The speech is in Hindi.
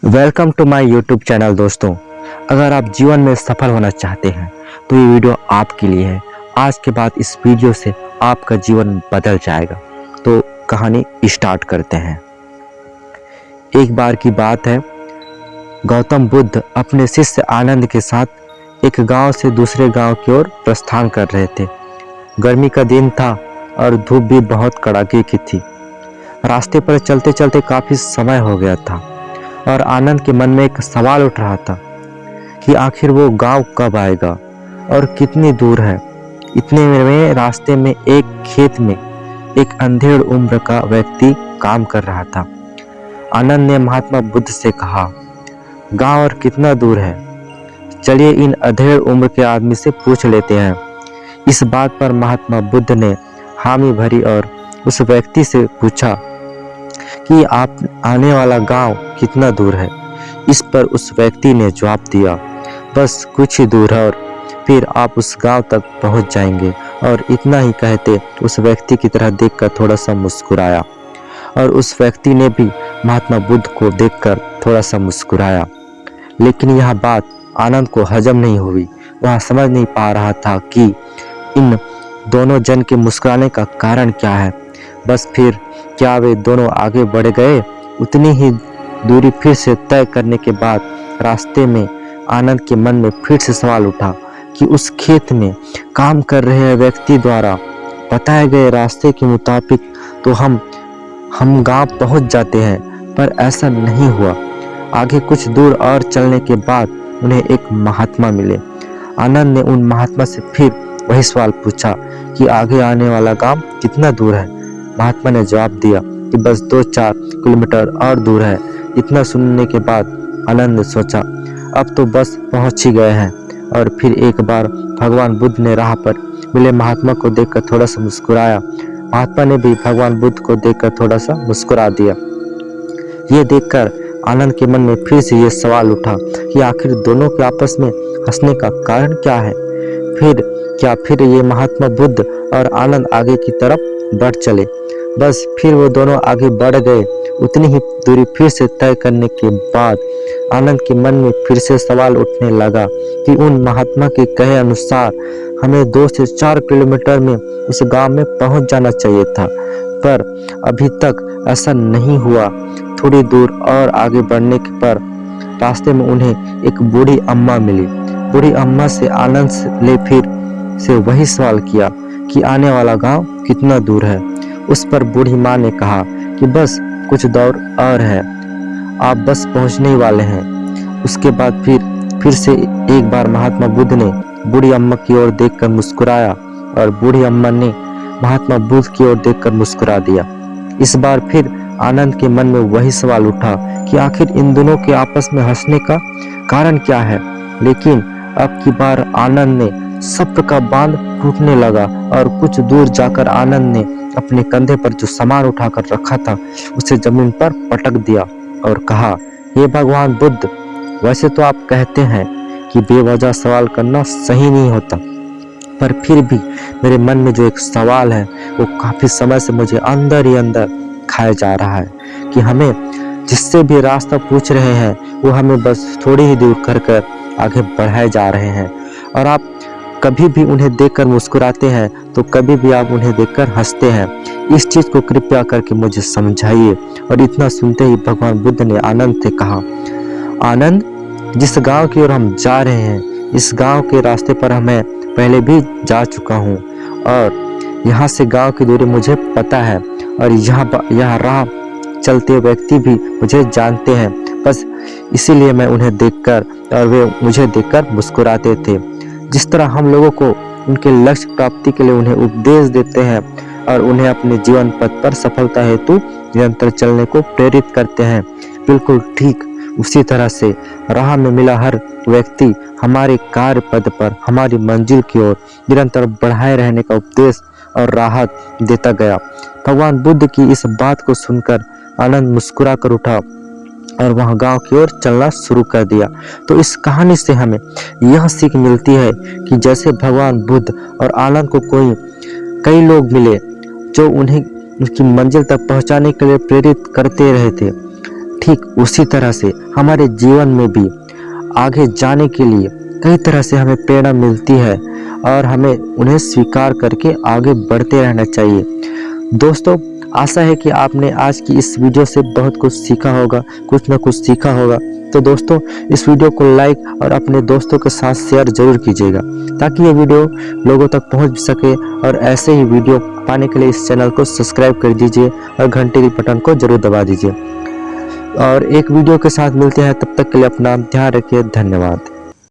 Welcome to my YouTube channel. दोस्तों, अगर आप जीवन में सफल होना चाहते हैं तो ये वीडियो आपके लिए है। आज के बाद इस वीडियो से आपका जीवन बदल जाएगा। तो कहानी स्टार्ट करते हैं। एक बार की बात है, गौतम बुद्ध अपने शिष्य आनंद के साथ एक गांव से दूसरे गांव की ओर प्रस्थान कर रहे थे। गर्मी का दिन था और धूप भी बहुत कड़ाके की थी। रास्ते पर चलते चलते काफी समय हो गया था और आनंद के मन में एक सवाल उठ रहा था कि आखिर वो गांव कब आएगा और कितनी दूर है। इतने में रास्ते में एक खेत में एक अंधेड़ उम्र का व्यक्ति काम कर रहा था। आनंद ने महात्मा बुद्ध से कहा, गांव और कितना दूर है? चलिए इन अधेड़ उम्र के आदमी से पूछ लेते हैं। इस बात पर महात्मा बुद्ध ने हामी भरी और उस व्यक्ति से पूछा कि आप आने वाला गांव कितना दूर है। इस पर उस व्यक्ति ने जवाब दिया, बस कुछ ही दूर है और फिर आप उस गांव तक पहुंच जाएंगे। और इतना ही कहते उस व्यक्ति की तरह देखकर थोड़ा सा मुस्कुराया और उस व्यक्ति ने भी महात्मा बुद्ध को देखकर थोड़ा सा मुस्कुराया। लेकिन यह बात आनंद को हजम नहीं हुई। वह समझ नहीं पा रहा था कि इन दोनों जन के मुस्कुराने का कारण क्या है। बस फिर क्या वे दोनों आगे बढ़ गए? उतनी ही दूरी फिर से तय करने के बाद रास्ते में आनंद के मन में फिर से सवाल उठा कि उस खेत में काम कर रहे व्यक्ति द्वारा बताए गए रास्ते के मुताबिक तो हम गांव पहुंच जाते हैं, पर ऐसा नहीं हुआ। आगे कुछ दूर और चलने के बाद उन्हें एक महात्मा मिले। आनंद ने उन महात्मा से फिर वही सवाल पूछा कि आगे आने वाला गांव कितना दूर है। महात्मा ने जवाब दिया कि बस 2-4 किलोमीटर और दूर है। इतना सुनने के बाद आनंद ने सोचा, अब तो बस पहुंच ही गए हैं। और फिर एक बार भगवान बुद्ध ने राह पर मिले महात्मा को देखकर थोड़ा सा मुस्कुराया। महात्मा ने भी भगवान बुद्ध को देखकर थोड़ा सा मुस्कुरा दिया। ये देखकर आनंद के मन में फिर से ये सवाल उठा कि आखिर दोनों के आपस में हंसने का कारण क्या है। फिर ये महात्मा बुद्ध और आनंद आगे की तरफ बढ़ चले। बस फिर वो दोनों आगे बढ़ गए। उतनी ही दूरी फिर से तय करने के बाद आनंद के मन में फिर से सवाल उठने लगा कि उन महात्मा के कहे अनुसार हमें 2 से 4 किलोमीटर में उस गांव में पहुंच जाना चाहिए था, पर अभी तक ऐसा नहीं हुआ। थोड़ी दूर और आगे बढ़ने पर रास्ते में उन्हें एक बूढ़ी अम्मा मिली। बूढ़ी अम्मा से आनंद ने फिर से वही सवाल किया कि आने वाला गांव कितना दूर है। उस पर बूढ़ी माँ ने कहा कि बस कुछ दूर और है, आप बस पहुंचने ही वाले हैं। उसके बाद फिर से एक बार महात्मा बुद्ध ने बूढ़ी अम्मा की ओर देखकर मुस्कुराया और बूढ़ी अम्मा ने महात्मा बुद्ध की ओर देखकर मुस्कुरा दिया। इस बार फिर आनंद के मन में वही सवाल उठा कि आखिर इन दोनों के आपस में हंसने का कारण क्या है। लेकिन अब की बार आनंद ने सब्र का बांध टूटने लगा और कुछ दूर जाकर आनंद ने अपने कंधे पर जो सामान उठाकर रखा था उसे जमीन पर पटक दिया और कहा, हे भगवान बुद्ध, वैसे तो आप कहते हैं कि बेवजह सवाल करना सही नहीं होता, पर फिर भी मेरे मन में जो एक सवाल है वो काफी समय से मुझे अंदर ही अंदर खाया जा रहा है कि हमें जिससे भी रास्ता पूछ रहे हैं वो हमें बस थोड़ी ही दूर कर आगे बढ़ाए जा रहे हैं। और आप कभी भी उन्हें देखकर मुस्कुराते हैं तो कभी भी आप उन्हें देखकर हंसते हैं। इस चीज को कृपया करके मुझे समझाइए। और इतना सुनते ही भगवान बुद्ध ने आनंद से कहा, आनंद, जिस गांव की ओर हम जा रहे हैं इस गांव के रास्ते पर मैं पहले भी जा चुका हूँ और यहाँ से गांव की दूरी मुझे पता है और यहाँ राह चलते व्यक्ति भी मुझे जानते हैं। बस इसीलिए मैं उन्हें देखकर और वे मुझे देखकर मुस्कुराते थे। जिस तरह हम लोगों को उनके लक्ष्य प्राप्ति के लिए उन्हें उपदेश देते हैं और उन्हें अपने जीवन पथ पर सफलता हेतु निरंतर चलने को प्रेरित करते हैं, बिल्कुल ठीक उसी तरह से राह में मिला हर व्यक्ति हमारे कार्य पद पर हमारी मंजिल की ओर निरंतर बढ़ाए रहने का उपदेश और राहत देता गया। भगवान बुद्ध की इस बात को सुनकर आनंद मुस्कुरा कर उठा और वहां गांव की ओर चलना शुरू कर दिया। तो इस कहानी से हमें यह सीख मिलती है कि जैसे भगवान बुद्ध और आनंद को कई लोग मिले जो उन्हें उनकी मंजिल तक पहुंचाने के लिए प्रेरित करते रहे थे, ठीक उसी तरह से हमारे जीवन में भी आगे जाने के लिए कई तरह से हमें प्रेरणा मिलती है और हमें उन्हें स्वीकार करके आगे बढ़ते रहना चाहिए। दोस्तों, आशा है कि आपने आज की इस वीडियो से बहुत कुछ सीखा होगा, कुछ ना कुछ सीखा होगा। तो दोस्तों, इस वीडियो को लाइक और अपने दोस्तों के साथ शेयर जरूर कीजिएगा ताकि ये वीडियो लोगों तक पहुंच सके। और ऐसे ही वीडियो पाने के लिए इस चैनल को सब्सक्राइब कर दीजिए और घंटे के बटन को जरूर दबा दीजिए। और एक वीडियो के साथ मिलते हैं, तब तक के लिए अपना ध्यान रखिए। धन्यवाद।